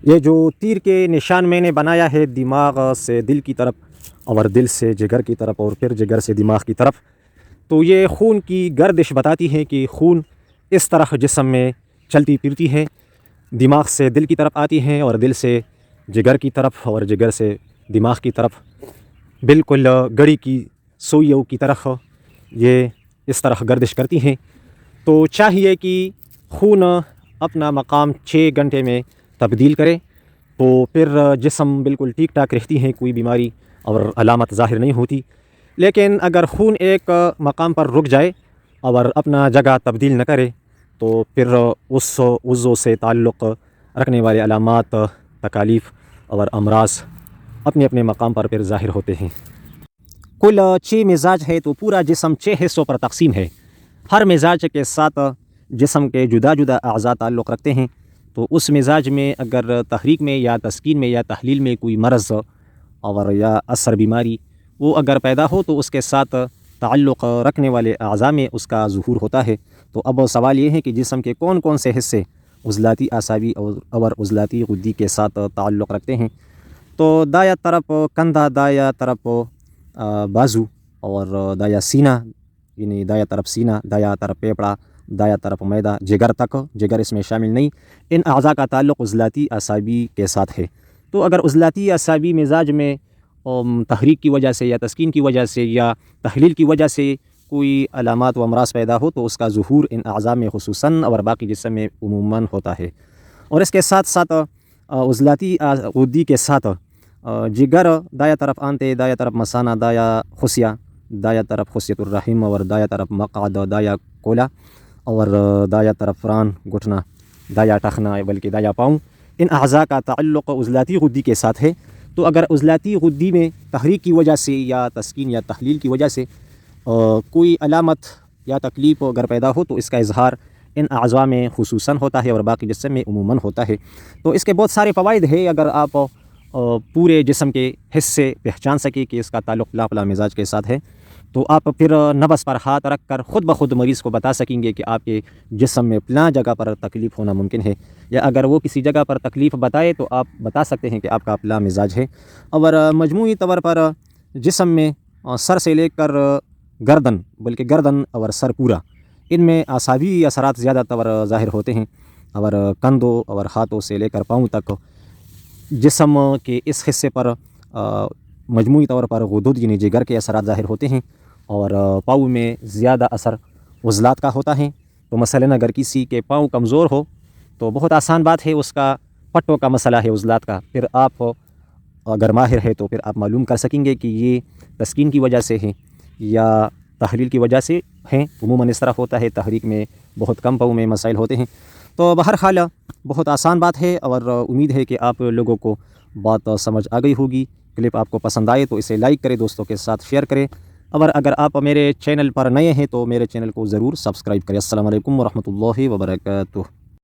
یہ جو تیر کے نشان میں نے بنایا ہے دماغ سے دل کی طرف اور دل سے جگر کی طرف اور پھر جگر سے دماغ کی طرف، تو یہ خون کی گردش بتاتی ہے کہ خون اس طرح جسم میں چلتی پھرتی ہے، دماغ سے دل کی طرف آتی ہیں اور دل سے جگر کی طرف اور جگر سے دماغ کی طرف، بالکل گھڑی کی سوئیوں کی طرح یہ اس طرح گردش کرتی ہیں۔ تو چاہیے کہ خون اپنا مقام 6 گھنٹے میں تبدیل کرے، تو پھر جسم بالکل ٹھیک ٹھاک رہتی ہے، کوئی بیماری اور علامت ظاہر نہیں ہوتی۔ لیکن اگر خون ایک مقام پر رک جائے اور اپنا جگہ تبدیل نہ کرے تو پھر اس عضو سے تعلق رکھنے والے علامات، تکالیف اور امراض اپنے اپنے مقام پر پھر ظاہر ہوتے ہیں۔ کل 6 مزاج ہے، تو پورا جسم 6 حصوں پر تقسیم ہے۔ ہر مزاج کے ساتھ جسم کے جدا جدا اعضاء تعلق رکھتے ہیں، تو اس مزاج میں اگر تحریک میں یا تسکین میں یا تحلیل میں کوئی مرض اور یا اثر بیماری وہ اگر پیدا ہو تو اس کے ساتھ تعلق رکھنے والے اعضاء میں اس کا ظہور ہوتا ہے۔ تو اب سوال یہ ہے کہ جسم کے کون کون سے حصے عضلاتی اعصابی اور عضلاتی غدی کے ساتھ تعلق رکھتے ہیں؟ تو دایہ طرف کندھا، دایہ طرف بازو اور دایہ سینہ، یعنی دایہ طرف سینہ، دایہ طرف پیپڑا، دایہ طرف میدہ، جگر تک، جگر اس میں شامل نہیں، ان اعضاء کا تعلق عضلاتی اعصابی کے ساتھ ہے۔ تو اگر عضلاتی اعصابی مزاج میں تحریک کی وجہ سے یا تسکین کی وجہ سے یا تحلیل کی وجہ سے کوئی علامات و امراض پیدا ہو تو اس کا ظہور ان اعضاء میں خصوصاً اور باقی جسم میں عموماً ہوتا ہے۔ اور اس کے ساتھ ساتھ عضلاتی غدی کے ساتھ جگر، دایہ طرف آنتے، دایہ طرف مثانہ، دایہ خصیہ، دایہ طرف خصیۃ الرحم اور دایہ طرف مقعد، دایہ کولا اور دایہ طرف ران، گھٹنا، دایہ ٹخنا بلکہ دایہ پاؤں، ان اعضاء کا تعلق عضلاتی غدی کے ساتھ ہے۔ تو اگر عضلاتی غدی میں تحریک کی وجہ سے یا تسکین یا تحلیل کی وجہ سے کوئی علامت یا تکلیف اگر پیدا ہو تو اس کا اظہار ان اعضاء میں خصوصاً ہوتا ہے اور باقی جسم میں عموماً ہوتا ہے۔ تو اس کے بہت سارے فوائد ہیں، اگر آپ پورے جسم کے حصے پہچان سکیں کہ اس کا تعلق فلاں فلاں مزاج کے ساتھ ہے تو آپ پھر نبض پر ہاتھ رکھ کر خود بخود مریض کو بتا سکیں گے کہ آپ کے جسم میں فلاں جگہ پر تکلیف ہونا ممکن ہے، یا اگر وہ کسی جگہ پر تکلیف بتائے تو آپ بتا سکتے ہیں کہ آپ کا فلاں مزاج ہے۔ اور مجموعی طور پر جسم میں سر سے لے کر گردن، بلکہ گردن اور سر پورا، ان میں اعصابی اثرات زیادہ تر ظاہر ہوتے ہیں، اور کندھوں اور ہاتھوں سے لے کر پاؤں تک جسم کے اس حصے پر مجموعی طور پر غدود یعنی جگر کے اثرات ظاہر ہوتے ہیں، اور پاؤں میں زیادہ اثر عضلات کا ہوتا ہے۔ تو مثلاً اگر کسی کے پاؤں کمزور ہو تو بہت آسان بات ہے، اس کا پٹوں کا مسئلہ ہے عضلات کا، پھر آپ اگر ماہر ہے تو پھر آپ معلوم کر سکیں گے کہ یہ تسکین کی وجہ سے ہے یا تحلیل کی وجہ سے ہیں۔ عموماً اس طرح ہوتا ہے، تحریک میں بہت کم پاؤں میں مسائل ہوتے ہیں۔ تو بہرحال بہت آسان بات ہے، اور امید ہے کہ آپ لوگوں کو بات سمجھ آ گئی ہوگی۔ کلپ آپ کو پسند آئے تو اسے لائک کریں، دوستوں کے ساتھ شیئر کریں، اور اگر آپ میرے چینل پر نئے ہیں تو میرے چینل کو ضرور سبسکرائب کریں۔ السلام علیکم ورحمۃ اللہ وبرکاتہ۔